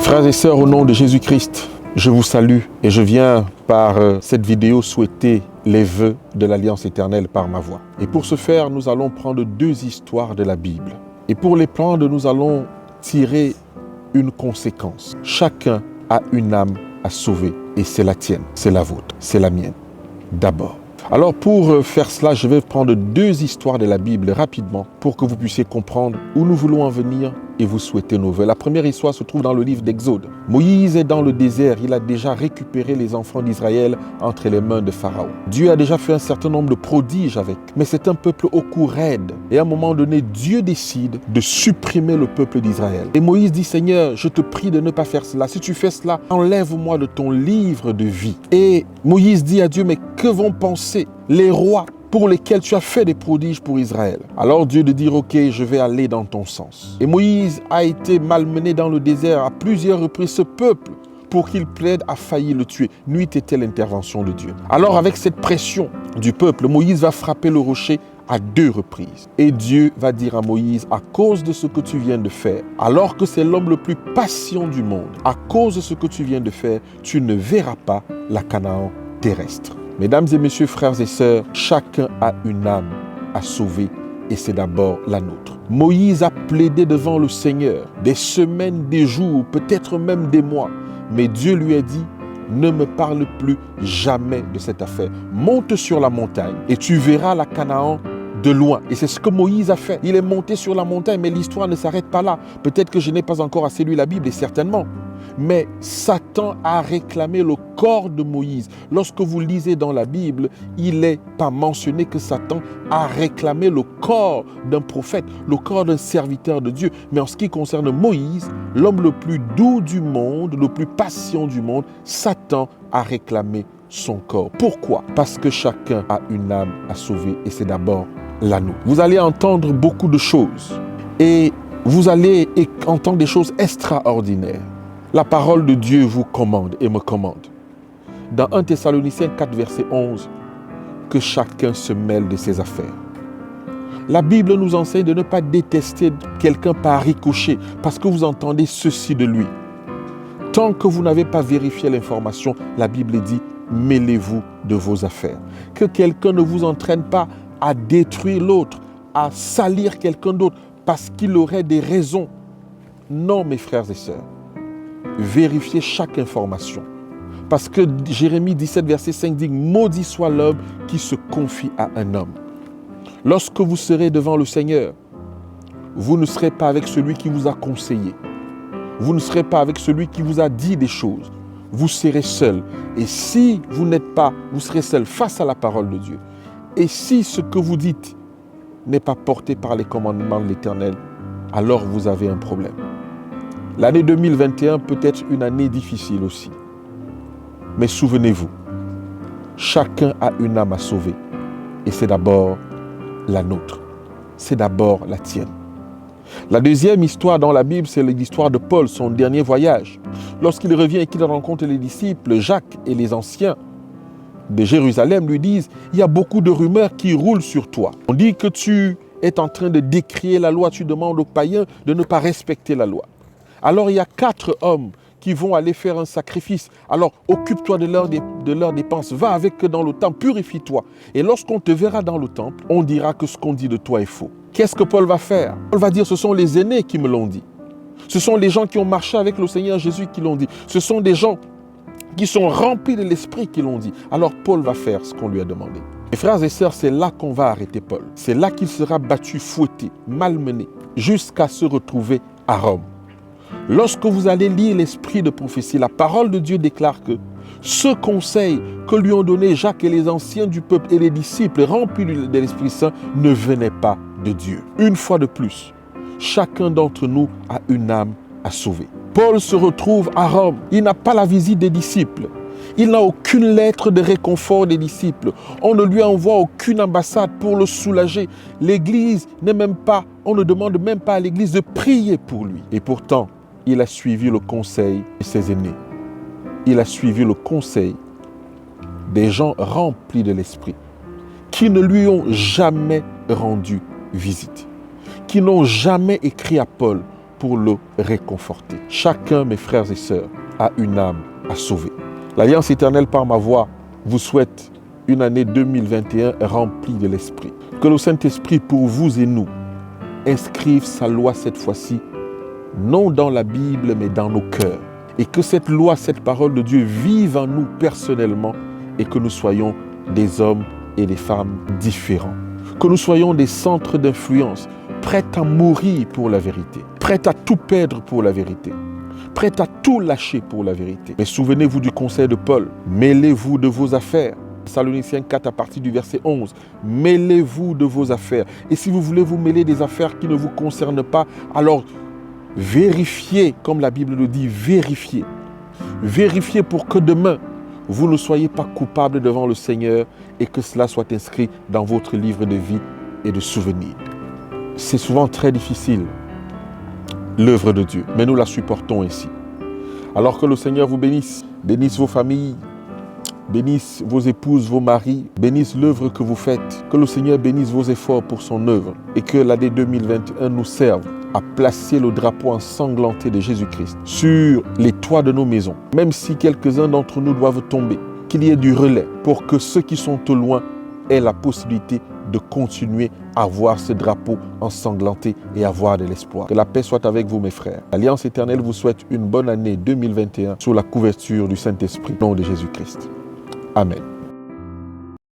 Frères et sœurs, au nom de Jésus-Christ, je vous salue et je viens par cette vidéo souhaiter les vœux de l'Alliance éternelle par ma voix. Et pour ce faire, nous allons prendre deux histoires de la Bible. Et pour les prendre, nous allons tirer une conséquence. Chacun a une âme à sauver et c'est la tienne, c'est la vôtre, c'est la mienne. D'abord. Alors pour faire cela, je vais prendre deux histoires de la Bible rapidement pour que vous puissiez comprendre où nous voulons en venir et vous souhaiter nos vœux. La première histoire se trouve dans le livre d'Exode. Moïse est dans le désert, il a déjà récupéré les enfants d'Israël entre les mains de Pharaon. Dieu a déjà fait un certain nombre de prodiges avec, mais c'est un peuple au cou raide. Et à un moment donné, Dieu décide de supprimer le peuple d'Israël. Et Moïse dit, Seigneur, je te prie de ne pas faire cela. Si tu fais cela, enlève-moi de ton livre de vie. Et Moïse dit à Dieu, mais que vont penser les rois pour lesquels tu as fait des prodiges pour Israël? Alors Dieu de dire, ok, je vais aller dans ton sens. Et Moïse a été malmené dans le désert à plusieurs reprises. Ce peuple, pour qu'il plaide, a failli le tuer. Nuit était l'intervention de Dieu. Alors avec cette pression du peuple, Moïse va frapper le rocher à deux reprises. Et Dieu va dire à Moïse, à cause de ce que tu viens de faire, alors que c'est l'homme le plus patient du monde, à cause de ce que tu viens de faire, tu ne verras pas la Canaan terrestre. Mesdames et messieurs, frères et sœurs, chacun a une âme à sauver et c'est d'abord la nôtre. Moïse a plaidé devant le Seigneur des semaines, des jours, peut-être même des mois. Mais Dieu lui a dit, ne me parle plus jamais de cette affaire. Monte sur la montagne et tu verras la Canaan de loin. Et c'est ce que Moïse a fait. Il est monté sur la montagne, mais l'histoire ne s'arrête pas là. Peut-être que je n'ai pas encore assez lu la Bible, et certainement. Mais Satan a réclamé le corps de Moïse. Lorsque vous lisez dans la Bible, il n'est pas mentionné que Satan a réclamé le corps d'un prophète, le corps d'un serviteur de Dieu. Mais en ce qui concerne Moïse, l'homme le plus doux du monde, le plus patient du monde, Satan a réclamé son corps. Pourquoi? Parce que chacun a une âme à sauver et c'est d'abord la nôtre. Vous allez entendre beaucoup de choses et vous allez entendre des choses extraordinaires. La parole de Dieu vous commande et me commande. Dans 1 Thessaloniciens 4, verset 11, que chacun se mêle de ses affaires. La Bible nous enseigne de ne pas détester quelqu'un par ricochet parce que vous entendez ceci de lui. Tant que vous n'avez pas vérifié l'information, la Bible dit, mêlez-vous de vos affaires. Que quelqu'un ne vous entraîne pas à détruire l'autre, à salir quelqu'un d'autre parce qu'il aurait des raisons. Non, mes frères et sœurs. Vérifiez chaque information. Parce que Jérémie 17, verset 5 dit « Maudit soit l'homme qui se confie à un homme ». Lorsque vous serez devant le Seigneur, vous ne serez pas avec celui qui vous a conseillé. Vous ne serez pas avec celui qui vous a dit des choses. Vous serez seul. Et si vous n'êtes pas, vous serez seul face à la parole de Dieu. Et si ce que vous dites n'est pas porté par les commandements de l'Éternel, alors vous avez un problème. L'année 2021 peut être une année difficile aussi. Mais souvenez-vous, chacun a une âme à sauver. Et c'est d'abord la nôtre. C'est d'abord la tienne. La deuxième histoire dans la Bible, c'est l'histoire de Paul, son dernier voyage. Lorsqu'il revient et qu'il rencontre les disciples, Jacques et les anciens de Jérusalem lui disent « Il y a beaucoup de rumeurs qui roulent sur toi. On dit que tu es en train de décrier la loi, tu demandes aux païens de ne pas respecter la loi. » Alors il y a 4 hommes qui vont aller faire un sacrifice. Alors occupe-toi de leurs dépenses, va avec eux dans le temple, purifie-toi. Et lorsqu'on te verra dans le temple, on dira que ce qu'on dit de toi est faux. Qu'est-ce que Paul va faire? Paul va dire, ce sont les aînés qui me l'ont dit. Ce sont les gens qui ont marché avec le Seigneur Jésus qui l'ont dit. Ce sont des gens qui sont remplis de l'esprit qui l'ont dit. Alors Paul va faire ce qu'on lui a demandé. Mes frères et sœurs, c'est là qu'on va arrêter Paul. C'est là qu'il sera battu, fouetté, malmené, jusqu'à se retrouver à Rome. Lorsque vous allez lire l'esprit de prophétie, la parole de Dieu déclare que ce conseil que lui ont donné Jacques et les anciens du peuple et les disciples remplis de l'Esprit Saint ne venait pas de Dieu. Une fois de plus, chacun d'entre nous a une âme à sauver. Paul se retrouve à Rome. Il n'a pas la visite des disciples. Il n'a aucune lettre de réconfort des disciples. On ne lui envoie aucune ambassade pour le soulager. L'Église n'est même pas, on ne demande même pas à l'Église de prier pour lui. Et pourtant, il a suivi le conseil de ses aînés. Il a suivi le conseil des gens remplis de l'esprit, qui ne lui ont jamais rendu visite, qui n'ont jamais écrit à Paul pour le réconforter. Chacun, mes frères et sœurs, a une âme à sauver. L'Alliance éternelle par ma voix vous souhaite une année 2021 remplie de l'Esprit. Que le Saint-Esprit pour vous et nous inscrive sa loi cette fois-ci, non dans la Bible, mais dans nos cœurs. Et que cette loi, cette parole de Dieu vive en nous personnellement et que nous soyons des hommes et des femmes différents. Que nous soyons des centres d'influence, prêts à mourir pour la vérité, prêts à tout perdre pour la vérité, prêts à tout lâcher pour la vérité. Mais souvenez-vous du conseil de Paul, mêlez-vous de vos affaires. Thessaloniciens 4 à partir du verset 11. Mêlez-vous de vos affaires. Et si vous voulez vous mêler des affaires qui ne vous concernent pas, alors vérifiez, comme la Bible le dit, vérifiez. Vérifiez pour que demain, vous ne soyez pas coupable devant le Seigneur et que cela soit inscrit dans votre livre de vie et de souvenirs. C'est souvent très difficile, l'œuvre de Dieu, mais nous la supportons ici. Alors que le Seigneur vous bénisse, bénisse vos familles, bénisse vos épouses, vos maris, bénisse l'œuvre que vous faites, que le Seigneur bénisse vos efforts pour son œuvre et que l'année 2021 nous serve à placer le drapeau ensanglanté de Jésus-Christ sur les toits de nos maisons, même si quelques-uns d'entre nous doivent tomber, qu'il y ait du relais pour que ceux qui sont au loin aient la possibilité de continuer à voir ce drapeau ensanglanté et avoir de l'espoir. Que la paix soit avec vous, mes frères. L'Alliance éternelle vous souhaite une bonne année 2021 sous la couverture du Saint-Esprit, au nom de Jésus-Christ. Amen.